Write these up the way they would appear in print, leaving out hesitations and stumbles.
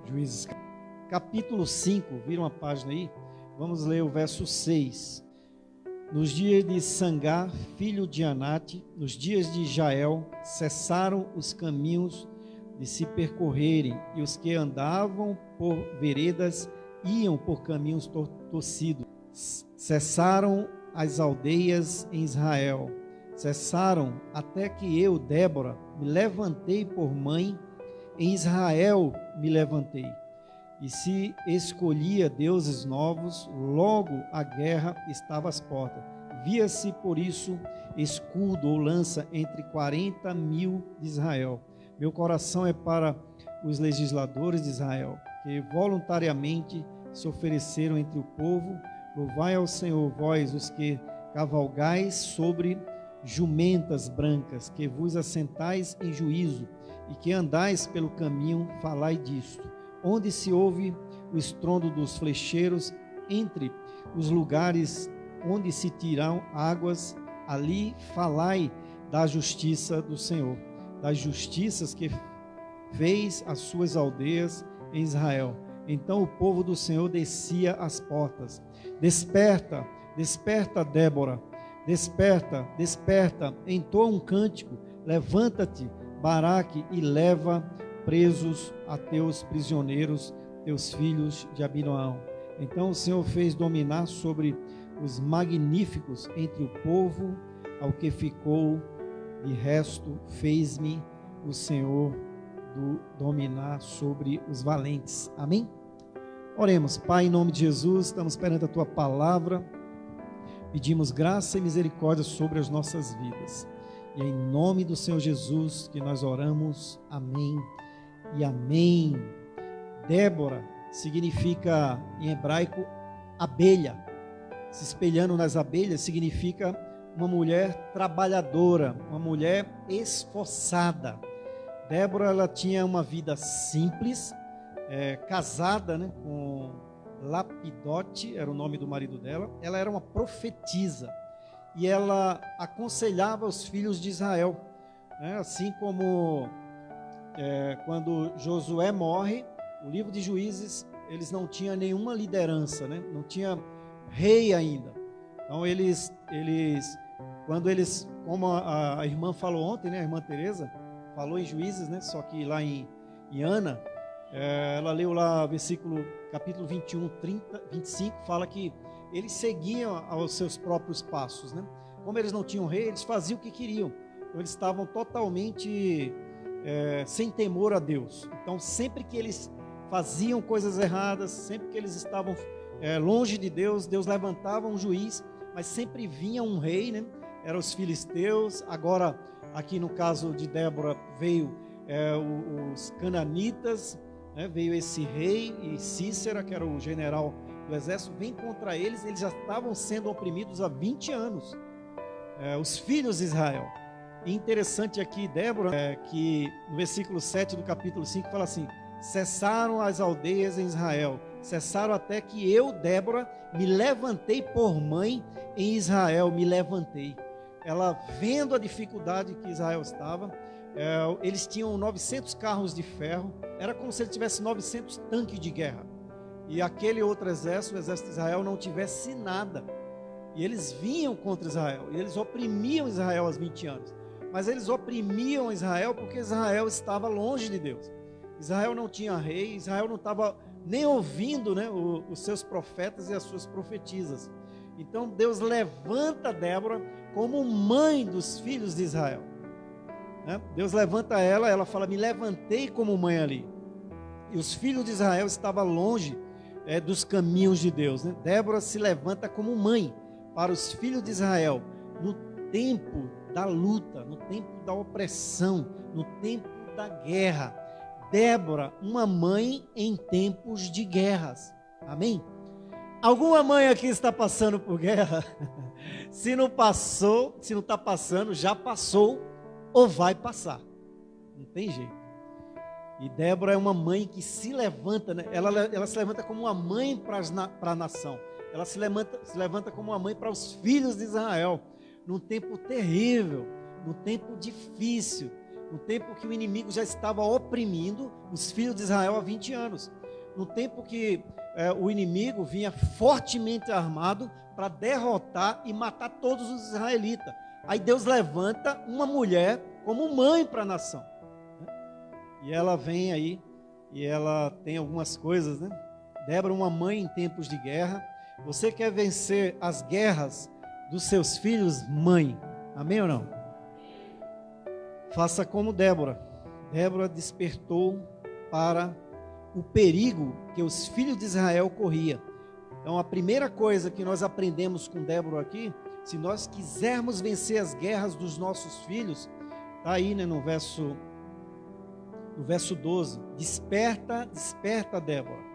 Juízes, capítulo 5, vira uma página aí, vamos ler o verso 6. Nos dias de Sangá, filho de Anate, nos dias de Jael, cessaram os caminhos de se percorrerem, e os que andavam por veredas iam por caminhos torcidos. Cessaram as aldeias em Israel, cessaram até que eu, Débora, me levantei por mãe, em Israel me levantei. E se escolhia deuses novos, logo a guerra estava às portas. Via-se, por isso, escudo ou lança entre 40.000 de Israel. Meu coração é para os legisladores de Israel, que voluntariamente se ofereceram entre o povo. Louvai ao Senhor, vós, os que cavalgais sobre jumentas brancas, que vos assentais em juízo, e que andais pelo caminho, falai disto. Onde se ouve o estrondo dos flecheiros, entre os lugares onde se tiram águas, ali falai da justiça do Senhor, das justiças que fez as suas aldeias em Israel. Então o povo do Senhor descia às portas. Desperta, desperta, Débora, desperta, desperta, entoa um cântico, levanta-te, Baraque, e leva presos a teus prisioneiros, teus filhos de Abinoão. Então o Senhor fez dominar sobre os magníficos entre o povo, ao que ficou de resto, fez-me o Senhor dominar sobre os valentes. Amém? Oremos. Pai, em nome de Jesus, estamos perante a Tua palavra, pedimos graça e misericórdia sobre as nossas vidas. E é em nome do Senhor Jesus que nós oramos. Amém e amém. Débora significa, em hebraico, abelha. Se espelhando nas abelhas, significa uma mulher trabalhadora, uma mulher esforçada. Débora, ela tinha uma vida simples, casada, né, com Lapidote, era o nome do marido dela. Ela era uma profetisa e ela aconselhava os filhos de Israel, né, assim como quando Josué morre, o livro de Juízes, eles não tinham nenhuma liderança, né, não tinha rei ainda. Então quando eles, como a irmã falou ontem, né, a irmã Teresa falou em Juízes, né, só que lá em Ana, ela leu lá capítulo 21, 30, 25, fala que eles seguiam aos seus próprios passos, né? Como eles não tinham rei, eles faziam o que queriam. Então eles estavam totalmente sem temor a Deus. Então sempre que eles faziam coisas erradas, sempre que eles estavam longe de Deus, Deus levantava um juiz, mas sempre vinha um rei, né? Eram os filisteus. Agora, aqui no caso de Débora, veio os cananitas, né? Veio esse rei, e Cícera, que era o general do exército, vem contra eles. Eles já estavam sendo oprimidos há 20 anos, os filhos de Israel. E interessante aqui, Débora, que no versículo 7 do capítulo 5 fala assim: cessaram as aldeias em Israel, cessaram até que eu, Débora, me levantei por mãe em Israel, me levantei. Ela, vendo a dificuldade que Israel estava, eles tinham 900 carros de ferro, era como se ele tivesse 900 tanques de guerra, e aquele outro exército, o exército de Israel, não tivesse nada, e eles vinham contra Israel, e eles oprimiam Israel há 20 anos, mas eles oprimiam Israel porque Israel estava longe de Deus. Israel não tinha rei, Israel não estava nem ouvindo, né, os seus profetas e as suas profetisas. Então Deus levanta Débora como mãe dos filhos de Israel, né? Deus levanta ela fala: me levantei como mãe ali. E os filhos de Israel estavam longe dos caminhos de Deus, né? Débora se levanta como mãe para os filhos de Israel no tempo da luta, no tempo da opressão, no tempo da guerra. Débora, uma mãe em tempos de guerras. Amém? Alguma mãe aqui está passando por guerra? Se não passou, se não está passando, já passou ou vai passar. Não tem jeito. E Débora é uma mãe que se levanta, né? Ela se levanta como uma mãe para a nação. Ela se levanta como uma mãe para os filhos de Israel, num tempo terrível, num tempo difícil. no tempo que o inimigo já estava oprimindo os filhos de Israel há 20 anos, no tempo que o inimigo vinha fortemente armado para derrotar e matar todos os israelitas. Aí Deus levanta uma mulher como mãe para a nação, né? E ela vem aí e ela tem algumas coisas, né? Débora, uma mãe em tempos de guerra. Você quer vencer as guerras dos seus filhos, mãe? Amém ou não? Faça como Débora. Débora despertou para o perigo que os filhos de Israel corriam. Então, a primeira coisa que nós aprendemos com Débora aqui, se nós quisermos vencer as guerras dos nossos filhos, está aí, né, no verso 12. Desperta, desperta, Débora.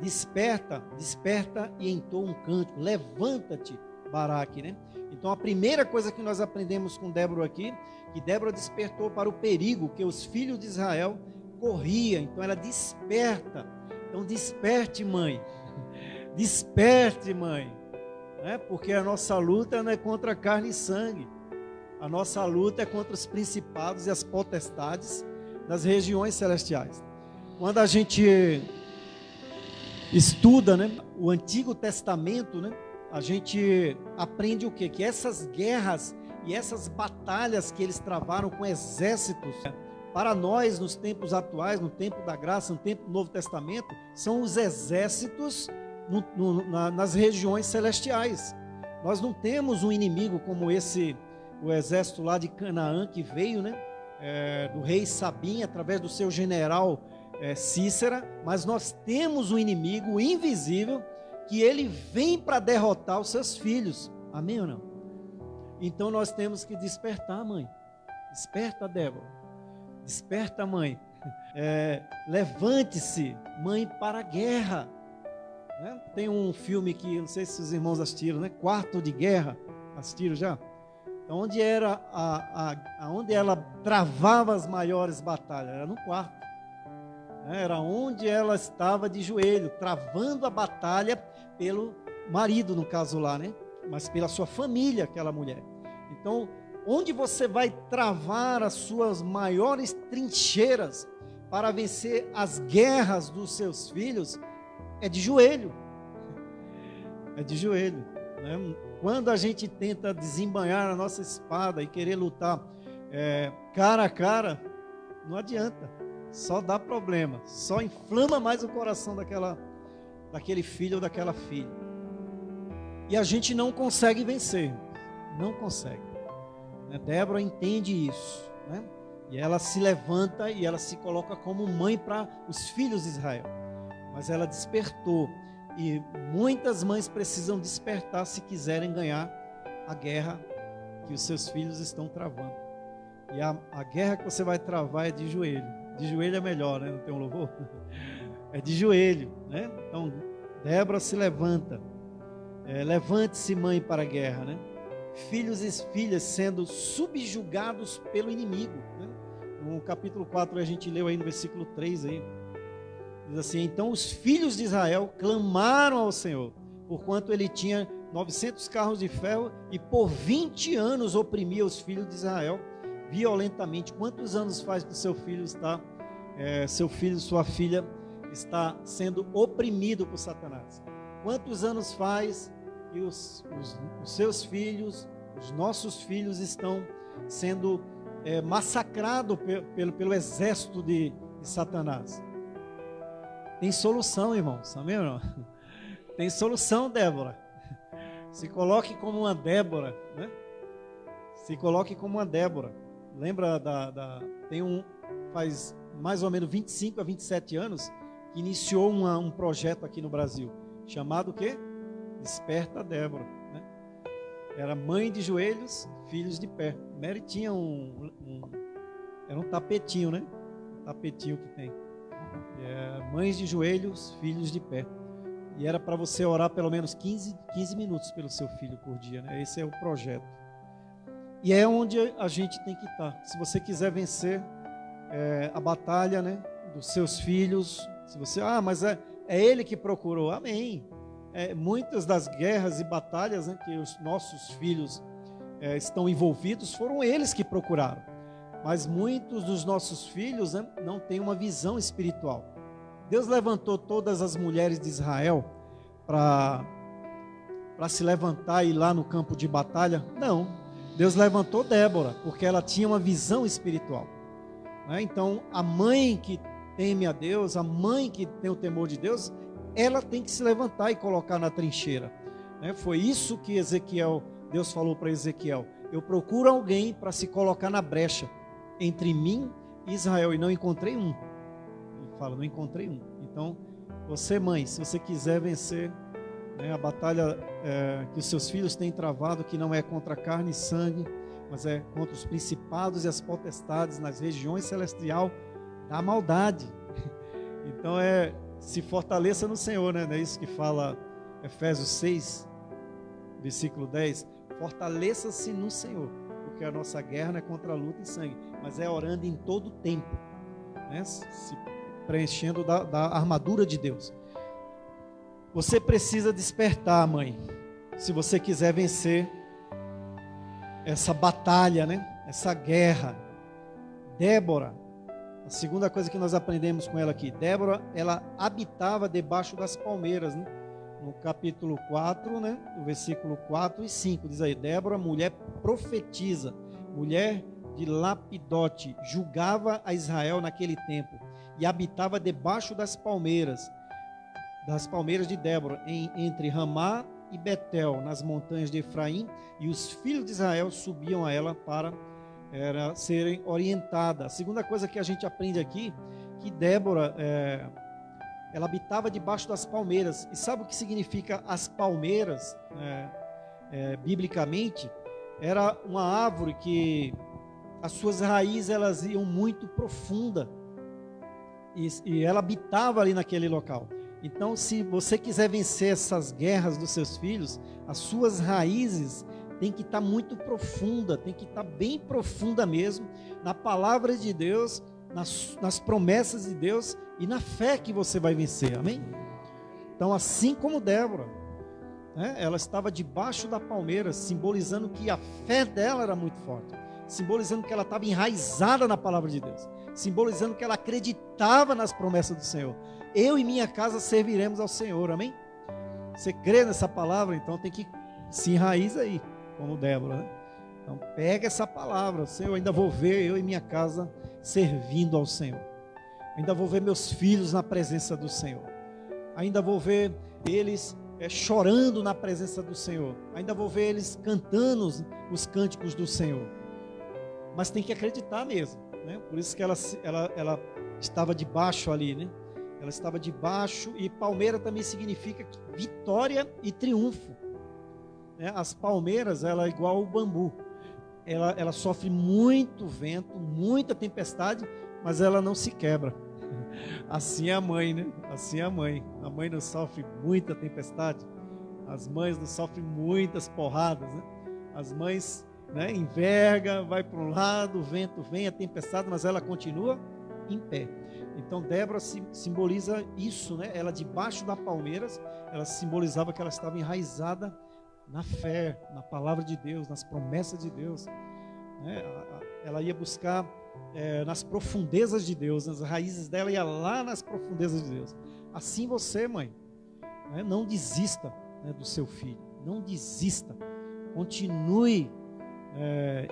Desperta, desperta e entoa um cântico. Levanta-te, Baraque, né? Então, a primeira coisa que nós aprendemos com Débora aqui, que Débora despertou para o perigo que os filhos de Israel corriam. Então, ela desperta. Então, desperte, mãe. Desperte, mãe. Né? Porque a nossa luta não é contra carne e sangue. A nossa luta é contra os principados e as potestades das regiões celestiais. Quando a gente estuda, né, o Antigo Testamento, né, a gente aprende o quê? Que essas guerras e essas batalhas que eles travaram com exércitos, para nós, nos tempos atuais, no tempo da graça, no tempo do Novo Testamento, são os exércitos nas regiões celestiais. Nós não temos um inimigo como o exército lá de Canaã que veio, né, do rei Sabim, através do seu general Cícera, mas nós temos um inimigo invisível que ele vem para derrotar os seus filhos. Amém ou não? Então nós temos que despertar, mãe. Desperta, Débora. Desperta, mãe. Levante-se, mãe, para a guerra. Né? Tem um filme que, não sei se os irmãos assistiram, né? Quarto de Guerra. Assistiram já? Então, onde era onde ela travava as maiores batalhas? Era no quarto. Era onde ela estava de joelho, travando a batalha pelo marido, no caso lá, né? Mas pela sua família, aquela mulher. Então, onde você vai travar as suas maiores trincheiras para vencer as guerras dos seus filhos, é de joelho. É de joelho, né? Quando a gente tenta desembanhar a nossa espada e querer lutar cara a cara, não adianta. Só dá problema, só inflama mais o coração daquele filho ou daquela filha. E a gente não consegue vencer, não consegue. Débora entende isso, né? E ela se levanta e ela se coloca como mãe para os filhos de Israel. Mas ela despertou, e muitas mães precisam despertar se quiserem ganhar a guerra que os seus filhos estão travando. E a guerra que você vai travar é de joelho. De joelho é melhor, né? Não tem um louvor? É de joelho, né? Então, Débora se levanta. Levante-se, mãe, para a guerra, né? Filhos e filhas sendo subjugados pelo inimigo, né? No capítulo 4, a gente leu aí no versículo 3 aí. Diz assim: então os filhos de Israel clamaram ao Senhor, porquanto ele tinha 900 carros de ferro e por 20 anos oprimia os filhos de Israel violentamente. Quantos anos faz que seu filho sua filha está sendo oprimido por Satanás? Quantos anos faz que os seus filhos, os nossos filhos estão sendo massacrados pelo exército de Satanás? Tem solução, irmãos, amém ou não? Tem solução, Débora. Se coloque como uma Débora, né? Se coloque como uma Débora. Lembra faz mais ou menos 25 a 27 anos que iniciou um projeto aqui no Brasil, chamado o quê? Desperta Débora, né? Era mãe de joelhos, filhos de pé. Mary tinha era um tapetinho, né? Um tapetinho que tem. Mães de joelhos, filhos de pé. E era para você orar pelo menos 15 minutos pelo seu filho por dia, né? Esse é o projeto. E é onde a gente tem que estar. Se você quiser vencer a batalha, né, dos seus filhos, se você, mas é ele que procurou, amém. Muitas das guerras e batalhas, né, que os nossos filhos estão envolvidos, foram eles que procuraram. Mas muitos dos nossos filhos, né, não têm uma visão espiritual. Deus levantou todas as mulheres de Israel para se levantar e ir lá no campo de batalha? Não. Deus levantou Débora, porque ela tinha uma visão espiritual. Né? Então, a mãe que teme a Deus, a mãe que tem o temor de Deus, ela tem que se levantar e colocar na trincheira. Né? Foi isso que Deus falou para Ezequiel. Eu procuro alguém para se colocar na brecha entre mim e Israel, e não encontrei um. Ele fala, não encontrei um. Então, você, mãe, se você quiser vencer, né, a batalha que os seus filhos têm travado, que não é contra carne e sangue, mas é contra os principados e as potestades nas regiões celestial da maldade. Então, se fortaleça no Senhor, né? Não é isso que fala Efésios 6, versículo 10. Fortaleça-se no Senhor, porque a nossa guerra não é contra a luta e sangue, mas é orando em todo tempo, né? Se preenchendo da armadura de Deus. Você precisa despertar, mãe, se você quiser vencer essa batalha, né? Essa guerra. Débora, a segunda coisa que nós aprendemos com ela aqui, Débora, ela habitava debaixo das palmeiras, né? No capítulo 4, né? No versículo 4 e 5, diz aí, Débora, mulher profetisa, mulher de Lapidote, julgava a Israel naquele tempo, e habitava debaixo das palmeiras de Débora, entre Ramá e Betel, nas montanhas de Efraim, e os filhos de Israel subiam a ela para serem orientadas. A segunda coisa que a gente aprende aqui, que Débora, ela habitava debaixo das palmeiras. E sabe o que significa as palmeiras, biblicamente? Era uma árvore que as suas raízes elas iam muito profunda, e ela habitava ali naquele local. Então, se você quiser vencer essas guerras dos seus filhos, as suas raízes tem que estar muito profunda, tem que estar bem profunda mesmo, na palavra de Deus, nas promessas de Deus e na fé que você vai vencer, amém? Então, assim como Débora, né, ela estava debaixo da palmeira, simbolizando que a fé dela era muito forte, simbolizando que ela estava enraizada na palavra de Deus, simbolizando que ela acreditava nas promessas do Senhor. Eu e minha casa serviremos ao Senhor, amém? Você crê nessa palavra, então tem que se enraizar aí, como Débora, né? Então pega essa palavra, Senhor, ainda vou ver eu e minha casa servindo ao Senhor, ainda vou ver meus filhos na presença do Senhor, ainda vou ver eles chorando na presença do Senhor, ainda vou ver eles cantando os cânticos do Senhor, mas tem que acreditar mesmo, né? Por isso que ela estava debaixo ali, né? Ela estava debaixo, e palmeira também significa vitória e triunfo, né? As palmeiras, ela é igual ao bambu, ela sofre muito vento, muita tempestade, mas ela não se quebra. Assim é a mãe, né? Assim é a mãe não sofre muita tempestade, as mães não sofrem muitas porradas, né? As mães, né, enverga, vai para um lado, o vento vem, a tempestade, mas ela continua em pé. Então Débora simboliza isso, né? Ela debaixo da palmeiras, ela simbolizava que ela estava enraizada na fé, na palavra de Deus, nas promessas de Deus, né? Ela ia buscar nas profundezas de Deus, as raízes dela ia lá nas profundezas de Deus. Assim você, mãe, né? Não desista, né, do seu filho, não desista, continue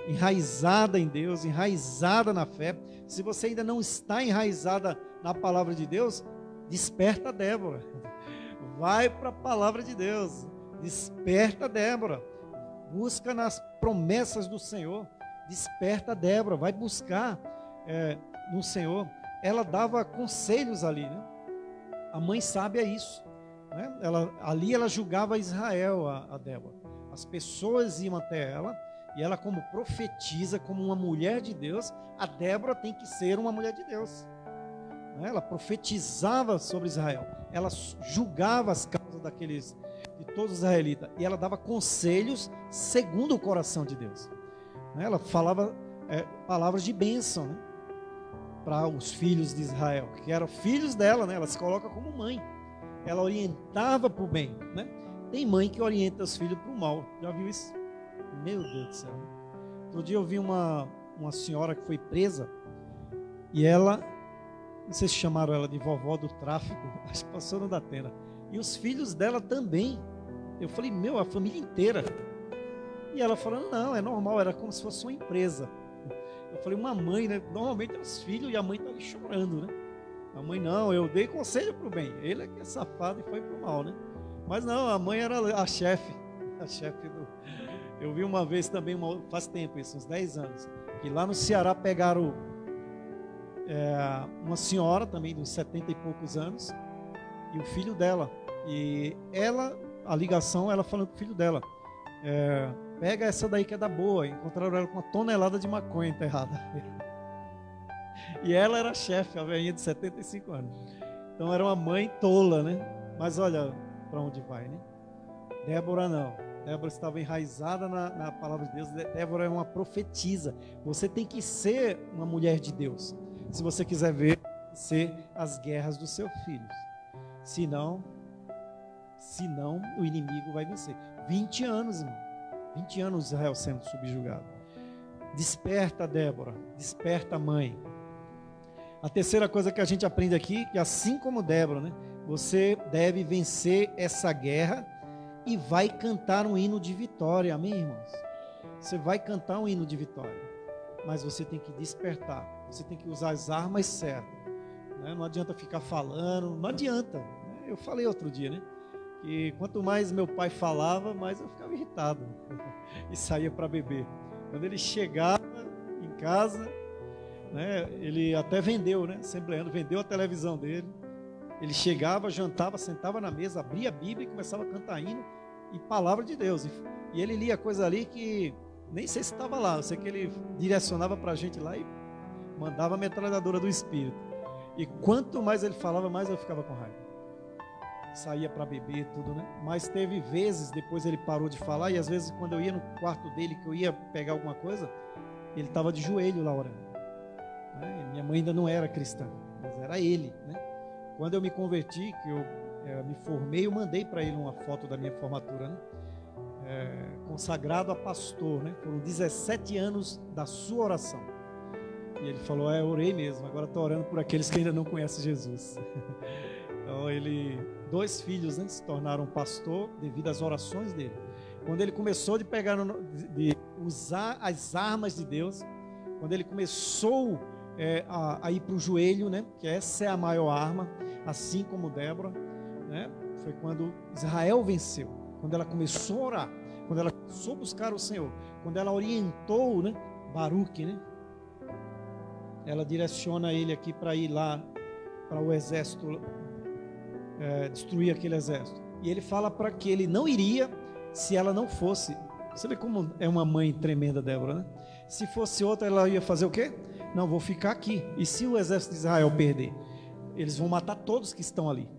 enraizada em Deus, enraizada na fé. Se você ainda não está enraizada na palavra de Deus, desperta Débora, vai para a palavra de Deus, desperta Débora, busca nas promessas do Senhor, desperta Débora, vai buscar no Senhor. Ela dava conselhos ali, né? A mãe sábia é isso, né? Ali ela julgava Israel, a Débora. As pessoas iam até ela, e ela, como profetiza, como uma mulher de Deus, a Débora tem que ser uma mulher de Deus, né? Ela profetizava sobre Israel, ela julgava as causas de todos os israelitas, e ela dava conselhos segundo o coração de Deus, né? Ela falava palavras de bênção, né, para os filhos de Israel, que eram filhos dela, né? Ela se coloca como mãe, ela orientava para o bem, né? Tem mãe que orienta os filhos para o mal, já viu isso? Meu Deus do céu. Outro dia eu vi uma uma senhora que foi presa, e ela, não sei se chamaram ela de vovó do tráfico, acho que passou no Datena, e os filhos dela também. Eu falei, a família inteira. E ela falando, não, é normal, era como se fosse uma empresa. Eu falei, uma mãe, né? Normalmente é os filhos e a mãe está ali chorando, né? A mãe, não, eu dei conselho para o bem. Ele é que é safado e foi para o mal, né? Mas não, a mãe era a chefe do... Eu vi uma vez também, faz tempo isso, uns 10 anos, que lá no Ceará pegaram uma senhora também, de uns 70 e poucos anos, e o filho dela. E ela, a ligação, ela falando com o filho dela, pega essa daí que é da boa. Encontraram ela com 1 tonelada de maconha enterrada. E ela era chefe, a velhinha de 75 anos. Então era uma mãe tola, né? Mas olha para onde vai, né? Débora não. Débora estava enraizada na palavra de Deus. Débora é uma profetisa. Você tem que ser uma mulher de Deus, se você quiser vencer as guerras dos seus filhos. Senão o inimigo vai vencer. 20 anos, irmão. 20 anos Israel sendo subjugado. Desperta, Débora. Desperta, mãe. A terceira coisa que a gente aprende aqui, que assim como Débora, né, você deve vencer essa guerra e vai cantar um hino de vitória. Amém, irmãos? Você vai cantar um hino de vitória. Mas você tem que despertar. Você tem que usar as armas certas. Né? Não adianta ficar falando. Não adianta. Né? Eu falei outro dia, né? Que quanto mais meu pai falava, mais eu ficava irritado e saía para beber. Quando ele chegava em casa, né, ele até vendeu, né, assembleando, vendeu a televisão dele. Ele chegava, jantava, sentava na mesa, abria a Bíblia e começava a cantar hino e palavra de Deus. E ele lia coisa ali que nem sei se estava lá, eu sei que ele direcionava para a gente lá e mandava a metralhadora do Espírito. E quanto mais ele falava, mais eu ficava com raiva. Saía para beber, tudo, né? Mas teve vezes, depois ele parou de falar, e às vezes quando eu ia no quarto dele, que eu ia pegar alguma coisa, ele estava de joelho lá orando. Né? Minha mãe ainda não era cristã, mas era ele, né? Quando eu me converti, que eu me formei, eu mandei para ele uma foto da minha formatura, né? Consagrado a pastor, né? Foram 17 anos da sua oração. E ele falou, eu orei mesmo, agora estou orando por aqueles que ainda não conhecem Jesus. Então dois filhos, né, se tornaram pastor devido às orações dele. Quando ele começou de usar as armas de Deus, quando ele começou a ir para o joelho, né, que essa é a maior arma, assim como Débora, né, foi quando Israel venceu, quando ela começou a orar, quando ela começou a buscar o Senhor, quando ela orientou, né, Baruque, né, ela direciona ele aqui para ir lá para o exército, destruir aquele exército. E ele fala para que ele não iria se ela não fosse. Você vê como é uma mãe tremenda, Débora, né? Se fosse outra, ela ia fazer o quê? Não, vou ficar aqui. E se o exército de Israel perder? Eles vão matar todos que estão ali.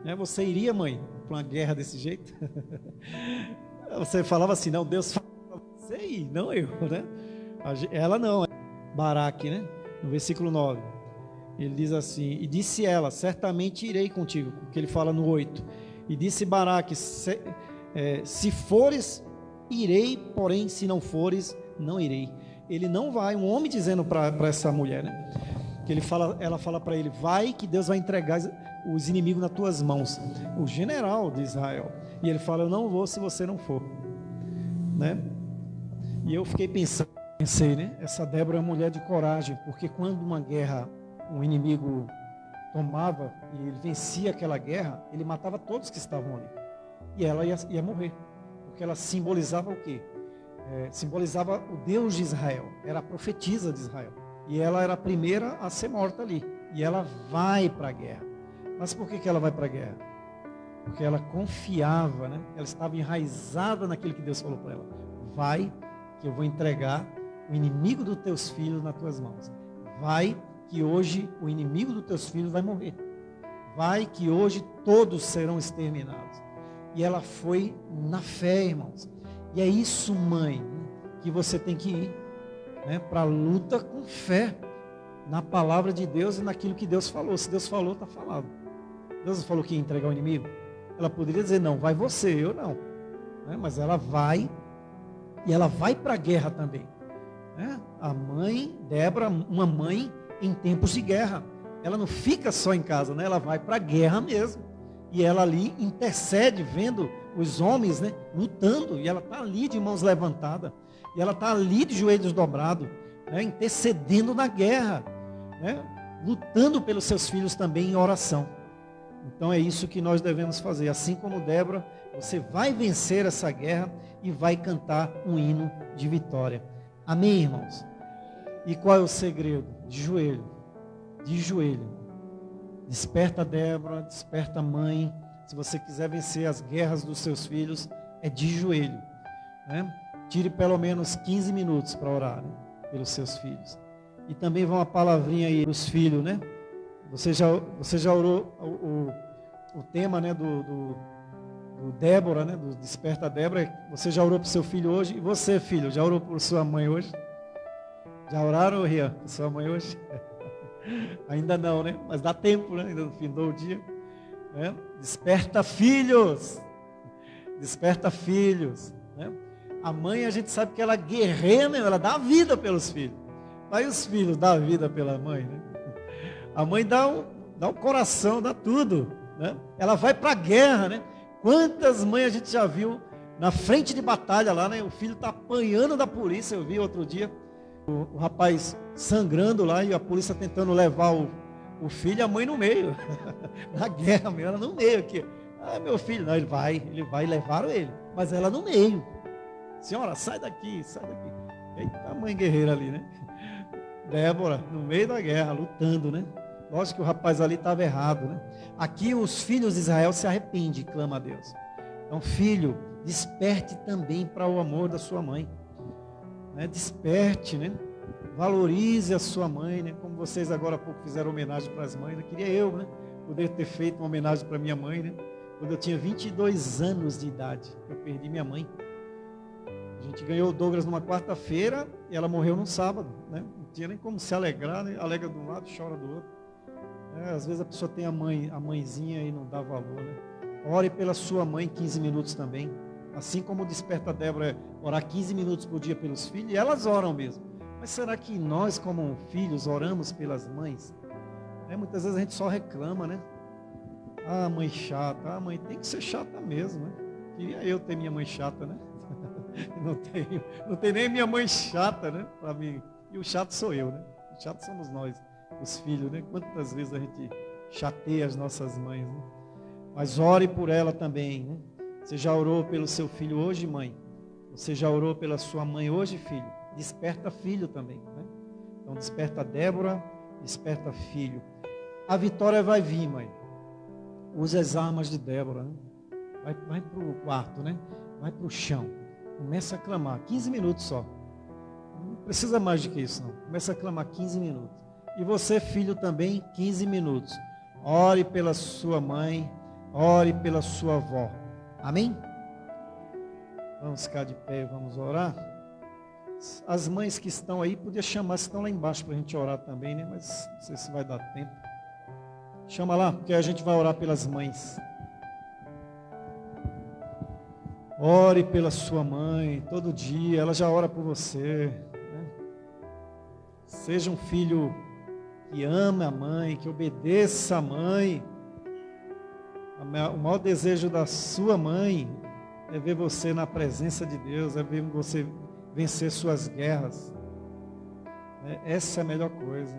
Né? Você iria, mãe, para uma guerra desse jeito? Você falava assim, não, Deus fala para você ir, não eu, né? Ela não, Baraque, né? No versículo 9. Ele diz assim, e disse ela, certamente irei contigo, porque ele fala no 8. E disse Baraque, se fores, irei, porém se não fores, não irei. Ele não vai, um homem dizendo para essa mulher, né? Que ela fala para ele, vai que Deus vai entregar os inimigos nas tuas mãos. O general de Israel. E ele fala, eu não vou se você não for. Né? E eu pensei, né? Essa Débora é uma mulher de coragem, porque quando uma guerra, um inimigo tomava e ele vencia aquela guerra, ele matava todos que estavam ali. E ela ia morrer, porque ela simbolizava o quê? Simbolizava o Deus de Israel, era a profetisa de Israel. E ela era a primeira a ser morta ali. E ela vai para a guerra. Mas por que ela vai para a guerra? Porque ela confiava, né? Ela estava enraizada naquilo que Deus falou para ela. Vai, que eu vou entregar o inimigo dos teus filhos nas tuas mãos. Vai, que hoje o inimigo dos teus filhos vai morrer. Vai, que hoje todos serão exterminados. E ela foi na fé, irmãos. E é isso, mãe, que você tem que ir, né, para a luta com fé na palavra de Deus e naquilo que Deus falou. Se Deus falou, está falado. Deus falou que ia entregar o inimigo. Ela poderia dizer, não, vai você, eu não. Né? Mas ela vai, e ela vai para a guerra também. né? A mãe, Débora, uma mãe em tempos de guerra. Ela não fica só em casa, né? Ela vai para a guerra mesmo. E ela ali intercede, vendo os homens, né, lutando. E ela está ali de mãos levantadas. E ela está ali de joelhos dobrados, né, intercedendo na guerra, né, lutando pelos seus filhos também em oração. Então é isso que nós devemos fazer. Assim como Débora, você vai vencer essa guerra e vai cantar um hino de vitória. Amém, irmãos? E qual é o segredo? De joelho. De joelho. Desperta Débora, desperta mãe. Se você quiser vencer as guerras dos seus filhos, é de joelho, né? Tire pelo menos 15 minutos para orar, né, pelos seus filhos. E também vai uma palavrinha aí para os filhos, né? Você já orou o tema, né, do Débora, né, do Desperta Débora. Você já orou para o seu filho hoje? E você, filho, já orou por sua mãe hoje? Já oraram, Rian, por sua mãe hoje? Ainda não, né? Mas dá tempo, né? Ainda no fim do dia, né? Desperta filhos. Desperta filhos, né? A mãe, a gente sabe que ela guerreia mesmo, ela dá a vida pelos filhos. Aí os filhos dão a vida pela mãe, né? A mãe dá o coração, dá tudo, né? Ela vai para a guerra, né? Quantas mães a gente já viu na frente de batalha lá, né? O filho está apanhando da polícia, eu vi outro dia, o rapaz sangrando lá e a polícia tentando levar o filho e a mãe no meio. Na guerra mesmo, ela no meio aqui. Ah, meu filho, não, ele vai, levaram ele, mas ela no meio. Senhora, sai daqui, sai daqui. Eita, a mãe guerreira ali, né? Débora, no meio da guerra, lutando, né? Lógico que o rapaz ali estava errado, né? Aqui os filhos de Israel se arrependem e clamam a Deus. Então, filho, desperte também para o amor da sua mãe, né? Desperte, né? Valorize a sua mãe, né? Como vocês agora há pouco fizeram homenagem para as mães, né? Queria eu, né, poder ter feito uma homenagem para minha mãe, né? Quando eu tinha 22 anos de idade, eu perdi minha mãe. A gente ganhou o Douglas numa quarta-feira e ela morreu num sábado, né? Não tinha nem como se alegrar, né? Alega de um lado, chora do outro. Às vezes a pessoa tem a mãezinha e não dá valor, né? Ore pela sua mãe 15 minutos também. Assim como Desperta Débora é orar 15 minutos por dia pelos filhos, e elas oram mesmo. Mas será que nós, como filhos, oramos pelas mães? Muitas vezes a gente só reclama, né? Ah, mãe chata. Ah, mãe tem que ser chata mesmo, né? Queria eu ter minha mãe chata, né? Não tenho nem minha mãe chata, né? Para mim. E o chato sou eu, né? O chato somos nós, os filhos, né? Quantas vezes a gente chateia as nossas mães, né? Mas ore por ela também, né? Você já orou pelo seu filho hoje, mãe? Você já orou pela sua mãe hoje, filho? Desperta filho também, né? Então desperta Débora, desperta filho. A vitória vai vir, mãe. Use as armas de Débora, né? Vai para o quarto, né? Vai para o chão. Começa a clamar, 15 minutos só. Não precisa mais do que isso, não. Começa a clamar 15 minutos. E você, filho, também, 15 minutos. Ore pela sua mãe, ore pela sua avó. Amém? Vamos ficar de pé e vamos orar. As mães que estão aí, podia chamar, estão lá embaixo para a gente orar também, né? Mas não sei se vai dar tempo. Chama lá, porque a gente vai orar pelas mães. Ore pela sua mãe, todo dia, ela já ora por você, né? Seja um filho que ama a mãe, que obedeça a mãe. O maior desejo da sua mãe é ver você na presença de Deus, é ver você vencer suas guerras. Essa é a melhor coisa.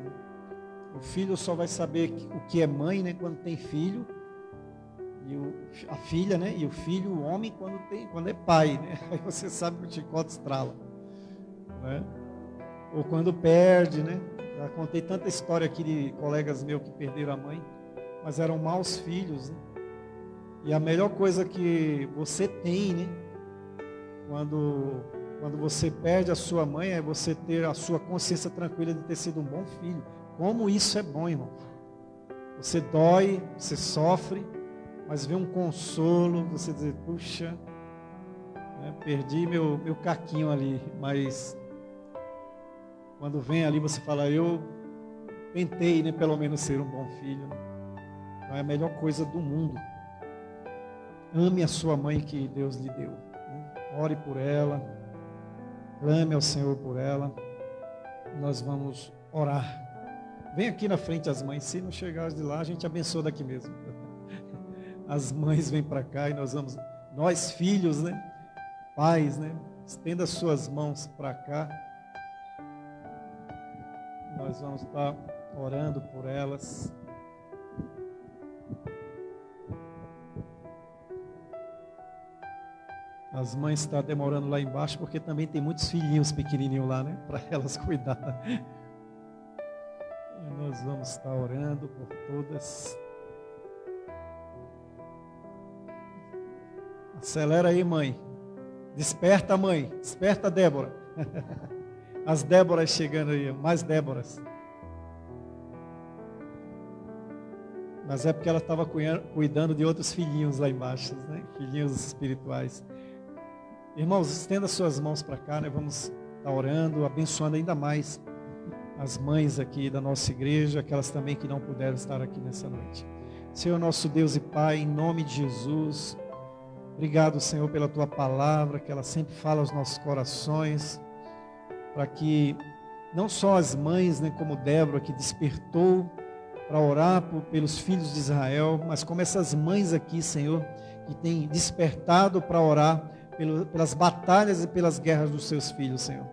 O filho só vai saber o que é mãe, né, quando tem filho. E a filha, né? E o filho, o homem, quando é pai, né? Aí você sabe que o chicote estrala, né? Ou quando perde, né? Já contei tanta história aqui de colegas meus que perderam a mãe, mas eram maus filhos, né? E a melhor coisa que você tem, né? Quando você perde a sua mãe, é você ter a sua consciência tranquila de ter sido um bom filho. Como isso é bom, irmão. Você dói, você sofre, mas vê um consolo, você dizer, puxa, né, perdi meu caquinho ali, mas quando vem ali você fala, eu tentei, né, pelo menos ser um bom filho. Então é a melhor coisa do mundo. Ame a sua mãe que Deus lhe deu, né? Ore por ela, clame ao Senhor por ela, nós vamos orar. Vem aqui na frente as mães, se não chegar de lá, a gente abençoa daqui mesmo. As mães vêm para cá e nós filhos, né? Pais, né? Estenda suas mãos para cá. Nós vamos estar orando por elas. As mães estão demorando lá embaixo, porque também tem muitos filhinhos pequenininhos lá, né? Para elas cuidar. E nós vamos estar orando por todas. Acelera aí, mãe. Desperta, mãe. Desperta, Débora. As Déboras chegando aí, mais Déboras. Mas é porque ela estava cuidando de outros filhinhos lá embaixo, né? Filhinhos espirituais. Irmãos, estenda suas mãos para cá, né? Vamos estar orando, abençoando ainda mais as mães aqui da nossa igreja, aquelas também que não puderam estar aqui nessa noite. Senhor nosso Deus e Pai, em nome de Jesus, obrigado, Senhor, pela Tua palavra, que ela sempre fala aos nossos corações, para que não só as mães, né, como Débora, que despertou para orar pelos filhos de Israel, mas como essas mães aqui, Senhor, que têm despertado para orar pelas batalhas e pelas guerras dos seus filhos, Senhor.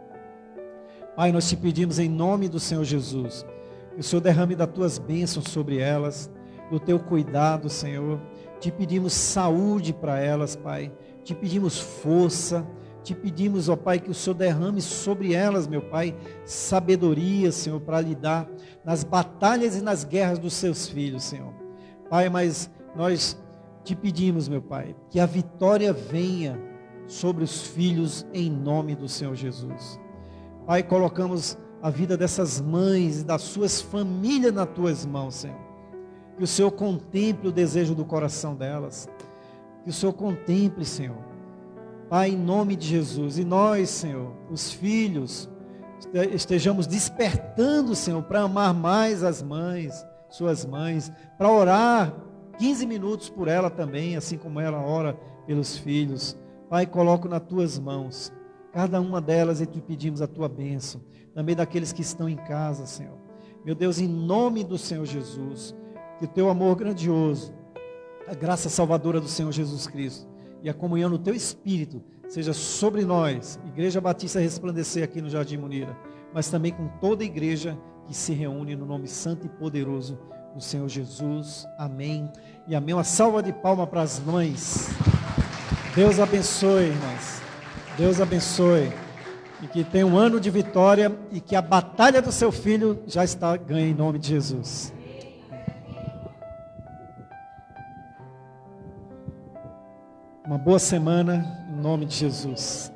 Pai, nós te pedimos em nome do Senhor Jesus, que o Senhor derrame das tuas bênçãos sobre elas, do teu cuidado, Senhor. Te pedimos saúde para elas, Pai. Te pedimos força. Te pedimos, ó Pai, que o Senhor derrame sobre elas, meu Pai, sabedoria, Senhor, para lidar nas batalhas e nas guerras dos seus filhos, Senhor. Pai, mas nós te pedimos, meu Pai, que a vitória venha sobre os filhos em nome do Senhor Jesus. Pai, colocamos a vida dessas mães e das suas famílias nas tuas mãos, Senhor. Que o Senhor contemple o desejo do coração delas. Que o Senhor contemple, Senhor. Pai, em nome de Jesus. E nós, Senhor, os filhos, estejamos despertando, Senhor, para amar mais as mães, suas mães, para orar 15 minutos por ela também, assim como ela ora pelos filhos. Pai, coloco nas tuas mãos cada uma delas e te pedimos a tua bênção. Também daqueles que estão em casa, Senhor. Meu Deus, em nome do Senhor Jesus, que o teu amor grandioso, a graça salvadora do Senhor Jesus Cristo e a comunhão do teu Espírito seja sobre nós, Igreja Batista Resplandecer aqui no Jardim Munira, mas também com toda a igreja que se reúne no nome santo e poderoso do Senhor Jesus. Amém e amém. Uma salva de palmas para as mães. Deus abençoe, irmãs. Deus abençoe. E que tenha um ano de vitória e que a batalha do seu filho já está ganha em nome de Jesus. Uma boa semana em nome de Jesus.